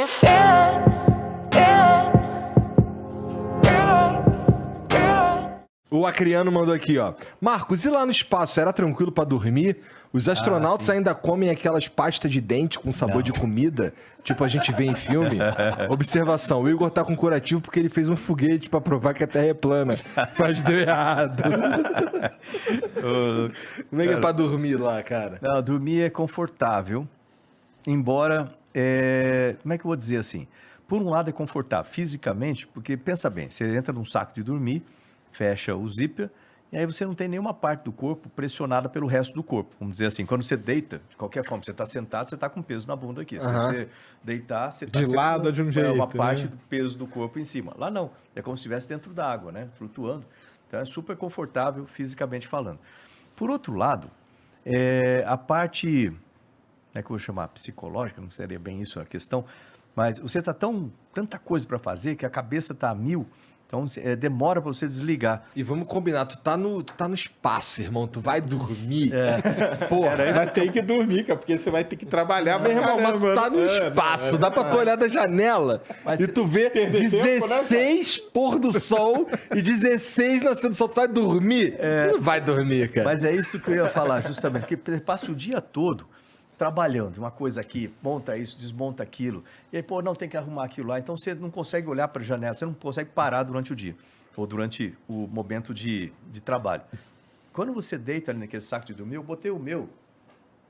you feel it? O Acriano mandou aqui, ó. Marcos, e lá no espaço, era tranquilo pra dormir? Os astronautas ainda comem aquelas pastas de dente com sabor de comida? Tipo a gente vê em filme? Observação, o Igor tá com curativo porque ele fez um foguete pra provar que a Terra é plana. Mas deu errado. Como é que é pra dormir lá, cara? Não, dormir é confortável, embora, como é que eu vou dizer assim? Por um lado é confortável fisicamente, porque pensa bem, você entra num saco de dormir, fecha o zíper, e aí você não tem nenhuma parte do corpo pressionada pelo resto do corpo. Vamos dizer assim, quando você deita, de qualquer forma, você está sentado, você está com peso na bunda aqui. Se você deitar, você está De lado de um jeito, uma parte né? do peso do corpo em cima. Lá não, é como se estivesse dentro da água, né? Flutuando. Então é super confortável fisicamente falando. Por outro lado, a parte, como é que eu vou chamar? Psicológica, não seria bem isso a questão, mas você está tanta coisa para fazer que a cabeça está a mil, então demora para você desligar. E vamos combinar, tu tá no espaço, irmão, tu vai dormir. Porra, vai ter que dormir, cara, porque você vai ter que trabalhar Meu irmão, mas tu tá no espaço, dá pra tu olhar da janela e tu vê perder tempo, né, 16 pôr do sol e 16 nascendo do sol, tu vai dormir? Não vai dormir, cara. Mas é isso que eu ia falar, justamente, porque você passa o dia todo trabalhando, uma coisa aqui, monta isso, desmonta aquilo, e aí, pô, não, tem que arrumar aquilo lá, então você não consegue olhar para a janela, você não consegue parar durante o dia, ou durante o momento de trabalho. Quando você deita ali naquele saco de dormir, eu botei o meu,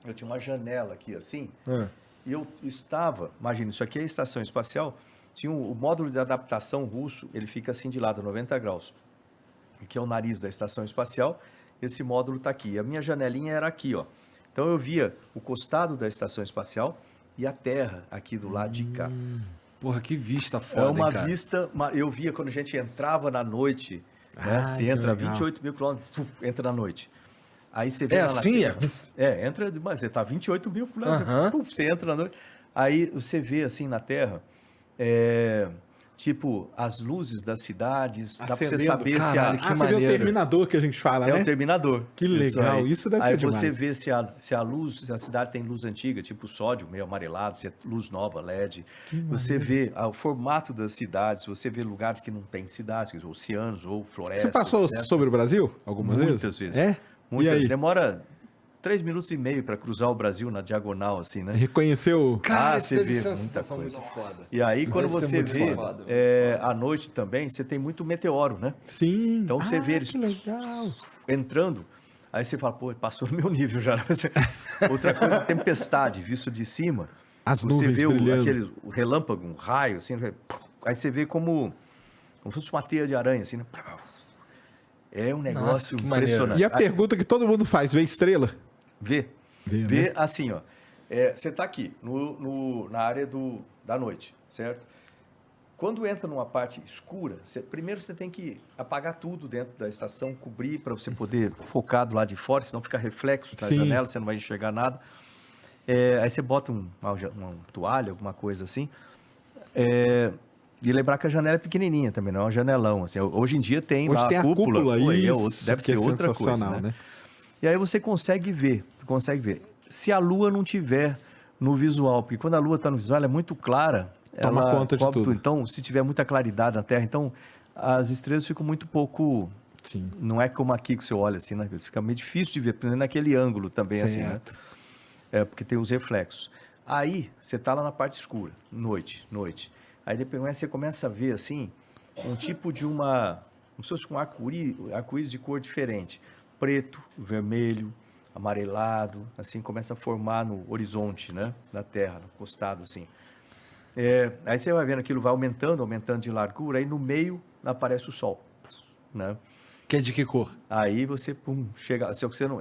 eu tinha uma janela aqui assim, e eu estava, imagina, isso aqui é a estação espacial, tinha o módulo de adaptação russo, ele fica assim de lado, 90 graus, que é o nariz da estação espacial, esse módulo está aqui, a minha janelinha era aqui, ó. Então eu via o costado da estação espacial e a Terra aqui do lado de cá. Porra, que vista foda, É uma hein, cara? vista, eu via quando a gente entrava na noite, né? Você que entra legal. 28 mil quilômetros, entra na noite. Aí você vê É lá assim, entra, você tá 28 mil quilômetros, você entra na noite. Aí você vê assim na Terra, tipo, as luzes das cidades, dá pra você Acendendo. saber Caralho, se que Você vê o maneiro. terminador que a gente fala, é né? um terminador. Que legal, aí. isso deve aí ser você demais. vê se a luz, se a cidade tem luz antiga, tipo sódio, meio amarelado, se é luz nova, LED. Você vê o formato das cidades, você vê lugares que não tem cidades, oceanos ou florestas. Você passou etc. sobre o Brasil algumas vezes? Muitas vezes. É? Muitas. E aí? Demora 3 minutos e meio para cruzar o Brasil na diagonal, assim, né? Reconheceu? Cara, isso você deve vê ser uma muita sensação coisa. muito foda. E aí, quando Deve ser você muito vê foda. à noite também, você tem muito meteoro, né? Sim. Então você vê eles Que legal. entrando, aí você fala, pô, passou no meu nível já. Outra coisa, tempestade, visto de cima. As Você nuvens vê brilhando. o relâmpago, um raio, assim, aí você vê como se fosse uma teia de aranha, assim, né? É um negócio que maneiro. impressionante. E a pergunta que todo mundo faz, vê estrela? Vê Vê, né? assim, ó. Você está aqui, na área da noite, certo? Quando entra numa parte escura, primeiro você tem que apagar tudo dentro da estação, cobrir para você poder focar do lado de fora, senão fica reflexo na Sim. janela, você não vai enxergar nada. Aí você bota uma toalha, alguma coisa assim. E lembrar que a janela é pequenininha também, não é um janelão. Assim. Hoje em dia tem Hoje lá tem a cúpula, pô, aí isso, deve que ser é outra coisa, sensacional, né? E aí você consegue ver. Se a lua não tiver no visual, porque quando a lua está no visual, ela é muito clara. Toma ela conta de cobre tudo. Então, se tiver muita claridade na Terra, então as estrelas ficam muito pouco... Sim. Não é como aqui que você olha assim, né? Fica meio difícil de ver, naquele ângulo também, assim, né? Porque tem os reflexos. Aí, você está lá na parte escura, noite. Aí depois você começa a ver, assim, um tipo de como se fosse um arco-íris de cor diferente. Preto, vermelho, amarelado, assim, começa a formar no horizonte, né? Da Terra, no costado, assim. Aí você vai vendo aquilo vai aumentando de largura, aí no meio aparece o Sol, né? Que é de que cor? Aí você, chega... Só que você não...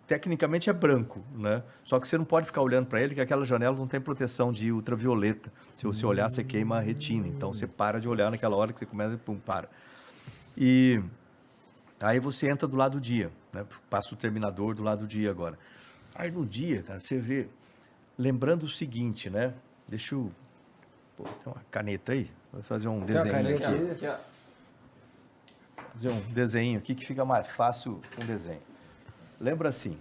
tecnicamente é branco, né? Só que você não pode ficar olhando para ele, que aquela janela não tem proteção de ultravioleta. Se você olhar, você queima a retina. Então, você para de olhar naquela hora que você começa e para. E aí você entra do lado do dia, né? Passa o terminador do lado do dia agora. Aí no dia, cara, você vê... Lembrando o seguinte, né? Deixa eu... Pô, tem uma caneta aí? Vou fazer um desenho aqui. Fazer um desenho aqui que fica mais fácil um desenho. Lembra assim,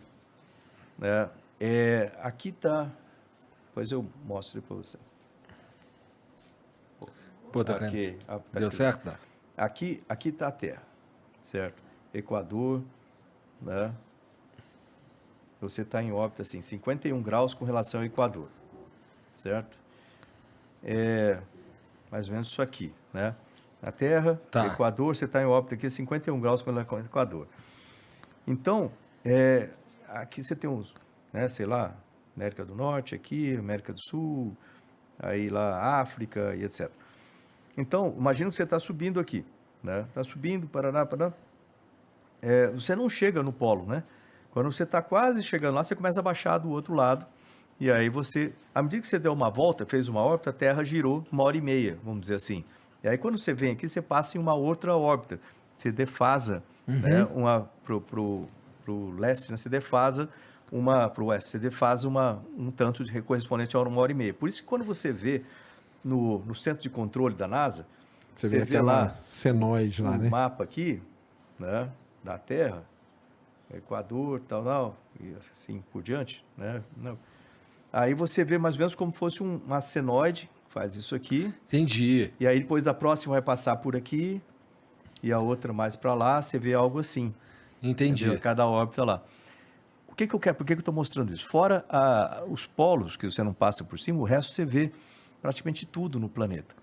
né? Aqui tá, depois eu mostro para vocês. Pô, tá aqui, tá Deu escrito. certo? Tá. Aqui está a Terra, certo? Equador, né? Você está em órbita, assim, 51 graus com relação ao Equador, certo? É mais ou menos isso aqui, né? A Terra, Tá. Equador, você está em órbita aqui, 51 graus com relação ao Equador. Então, aqui você tem uns, né, sei lá, América do Norte aqui, América do Sul, aí lá África e etc. Então, imagina que você está subindo aqui, né? Está subindo, Paraná. Você não chega no polo, né? Quando você está quase chegando lá, você começa a baixar do outro lado. E aí você, à medida que você deu uma volta, fez uma órbita, a Terra girou 1h30, vamos dizer assim. E aí quando você vem aqui, você passa em uma outra órbita. Você defasa, né? Pro leste, né? Você defasa pro oeste, você defasa um tanto de correspondente a 1h30. Por isso que quando você vê no centro de controle da NASA, Você vê aquela senoide lá, o né? mapa aqui, né, da Terra, Equador, tal, e assim por diante, né? Não. Aí você vê mais ou menos como fosse uma senoide, faz isso aqui, Entendi. e aí depois a próxima vai passar por aqui, e a outra mais para lá, você vê algo assim. Entendi. Entendeu? Cada órbita lá. O que eu quero? Por que eu estou mostrando isso? Fora os polos, que você não passa por cima, o resto você vê praticamente tudo no planeta.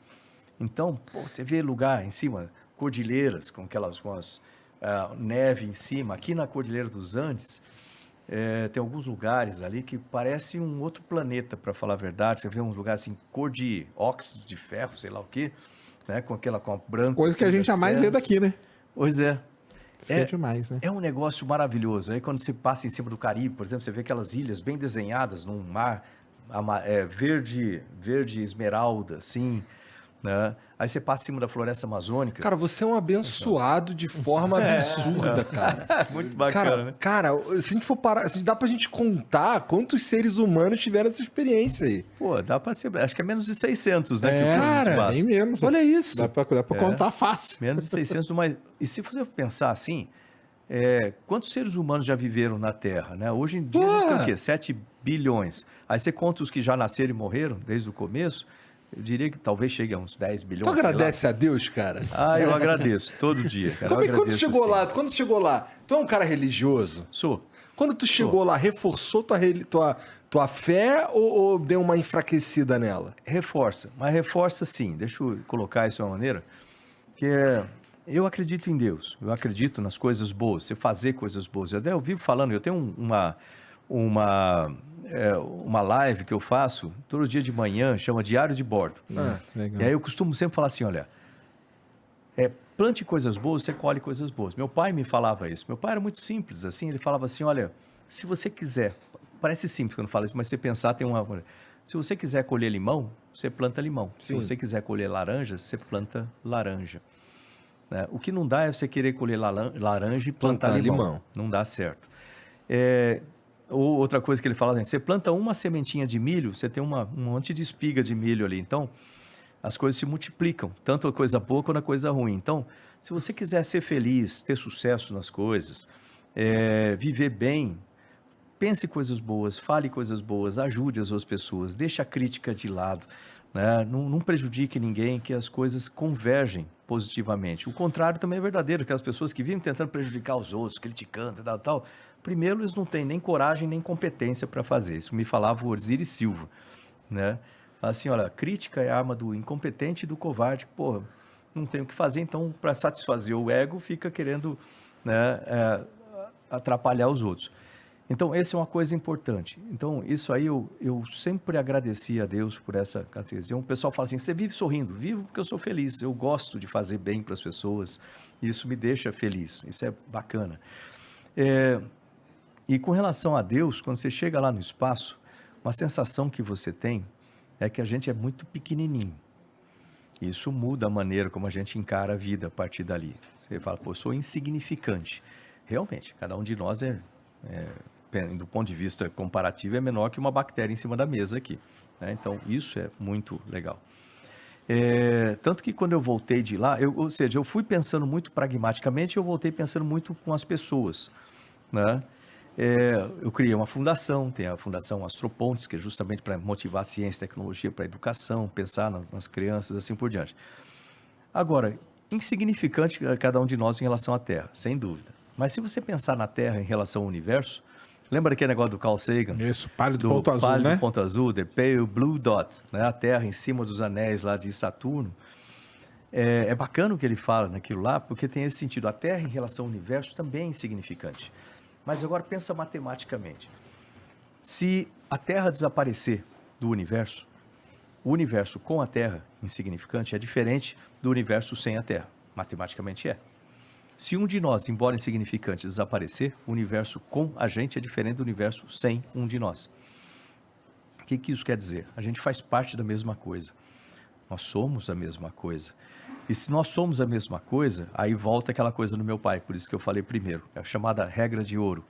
Então, você vê lugar em cima, cordilheiras com as neve em cima. Aqui na Cordilheira dos Andes, tem alguns lugares ali que parece um outro planeta, para falar a verdade. Você vê uns lugares assim, cor de óxido de ferro, sei lá o quê, né? Com a branca. Coisa que a assim, gente das jamais vê serras. daqui, né? Pois é. Isso é demais, né? É um negócio maravilhoso. Aí quando você passa em cima do Caribe, por exemplo, você vê aquelas ilhas bem desenhadas num mar verde esmeralda, assim, né? Aí você passa em cima da floresta amazônica. Cara, você é um abençoado de forma absurda, cara. Muito bacana, né? Cara, se a gente for parar, se dá pra gente contar quantos seres humanos tiveram essa experiência aí. Pô, dá pra ser, acho que é menos de 600, né? que É, o filme do cara, espaço. nem menos. Olha isso. Dá pra contar fácil. Menos de 600, mas... E se você pensar assim, quantos seres humanos já viveram na Terra, né? Hoje em dia, a gente tem o quê? 7 bilhões. Aí você conta os que já nasceram e morreram desde o começo, eu diria que talvez chegue a uns 10 bilhões. Tu sei lá. agradece a Deus, cara? Eu agradeço, todo dia, cara. Como é Eu que quando agradeço, chegou assim. lá? Quando chegou lá, tu é um cara religioso? Sou. Quando tu chegou lá, reforçou tua fé ou deu uma enfraquecida nela? Reforça, mas reforça sim. Deixa eu colocar isso de uma maneira que eu acredito em Deus, eu acredito nas coisas boas, você fazer coisas boas. Eu vivo falando, eu tenho uma live que eu faço todo dia de manhã, chama Diário de Bordo. Legal. E aí eu costumo sempre falar assim, olha, plante coisas boas, você colhe coisas boas. Meu pai me falava isso. Meu pai era muito simples, assim, ele falava assim, olha, se você quiser, parece simples quando fala isso, mas se você pensar, tem uma... Se você quiser colher limão, você planta limão. Se Sim. você quiser colher laranja, você planta laranja. Né? O que não dá é você querer colher laranja e plantar limão. Não dá certo. Ou outra coisa que ele fala, assim, você planta uma sementinha de milho, você tem um monte de espiga de milho ali. Então, as coisas se multiplicam, tanto a coisa boa quanto a coisa ruim. Então, se você quiser ser feliz, ter sucesso nas coisas, viver bem, pense coisas boas, fale coisas boas, ajude as outras pessoas, deixe a crítica de lado, né? Não prejudique ninguém, que as coisas convergem positivamente. O contrário também é verdadeiro, que as pessoas que vivem tentando prejudicar os outros, criticando e tal, primeiro eles não têm nem coragem nem competência para fazer. Isso me falava o Orziri Silva, né? Assim, olha, crítica é a arma do incompetente e do covarde. Pô, não tem o que fazer, então, para satisfazer o ego, fica querendo, né, atrapalhar os outros. Então, essa é uma coisa importante. Então, isso aí eu sempre agradeci a Deus por essa catequese. O pessoal fala assim, você vive sorrindo? Vivo porque eu sou feliz. Eu gosto de fazer bem para as pessoas. E isso me deixa feliz. Isso é bacana. E com relação a Deus, quando você chega lá no espaço, uma sensação que você tem é que a gente é muito pequenininho. Isso muda a maneira como a gente encara a vida a partir dali. Você fala, pô, eu sou insignificante. Realmente, cada um de nós do ponto de vista comparativo, é menor que uma bactéria em cima da mesa aqui, né? Então, isso é muito legal. Tanto que quando eu voltei de lá, ou seja, eu fui pensando muito pragmaticamente, eu voltei pensando muito com as pessoas, né? Eu criei uma fundação, tem a Fundação Astropontes, que é justamente para motivar a ciência e tecnologia para a educação, pensar nas crianças, assim por diante. Agora, insignificante cada um de nós em relação à Terra, sem dúvida. Mas se você pensar na Terra em relação ao universo, lembra aquele negócio do Carl Sagan? Isso, pálido ponto azul, pálido né? ponto azul, the pale blue dot, né? A Terra em cima dos anéis lá de Saturno. É bacana o que ele fala naquilo lá, porque tem esse sentido. A Terra em relação ao universo também é insignificante. Mas agora pensa matematicamente. Se a Terra desaparecer do universo, o universo com a Terra insignificante é diferente do universo sem a Terra. Matematicamente é. Se um de nós, embora insignificante, desaparecer, o universo com a gente é diferente do universo sem um de nós. O que isso quer dizer? A gente faz parte da mesma coisa. Nós somos a mesma coisa. E se nós somos a mesma coisa, aí volta aquela coisa do meu pai, por isso que eu falei primeiro, é a chamada regra de ouro.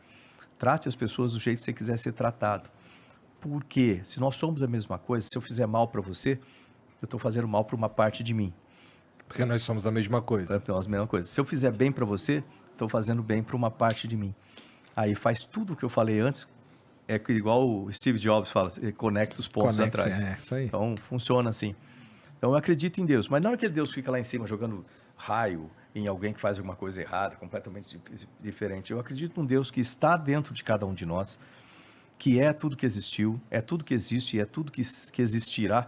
Trate as pessoas do jeito que você quiser ser tratado. Por quê? Se nós somos a mesma coisa, se eu fizer mal para você, eu estou fazendo mal para uma parte de mim. Porque nós somos a mesma coisa. Nós a mesma coisa. Se eu fizer bem para você, estou fazendo bem para uma parte de mim. Aí faz tudo o que eu falei antes, é igual o Steve Jobs fala, conecta os pontos atrás. Isso aí. Então, funciona assim. Então, eu acredito em Deus, mas não é que Deus fica lá em cima jogando raio em alguém que faz alguma coisa errada, completamente diferente. Eu acredito num Deus que está dentro de cada um de nós, que é tudo que existiu, é tudo que existe e é tudo que existirá,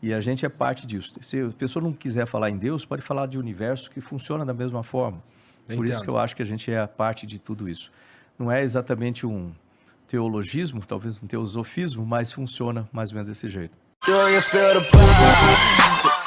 e a gente é parte disso. Se a pessoa não quiser falar em Deus, pode falar de universo que funciona da mesma forma. Por isso que eu acho que a gente é parte de tudo isso. Não é exatamente um teologismo, talvez um teosofismo, mas funciona mais ou menos desse jeito. Do you feel the vibe?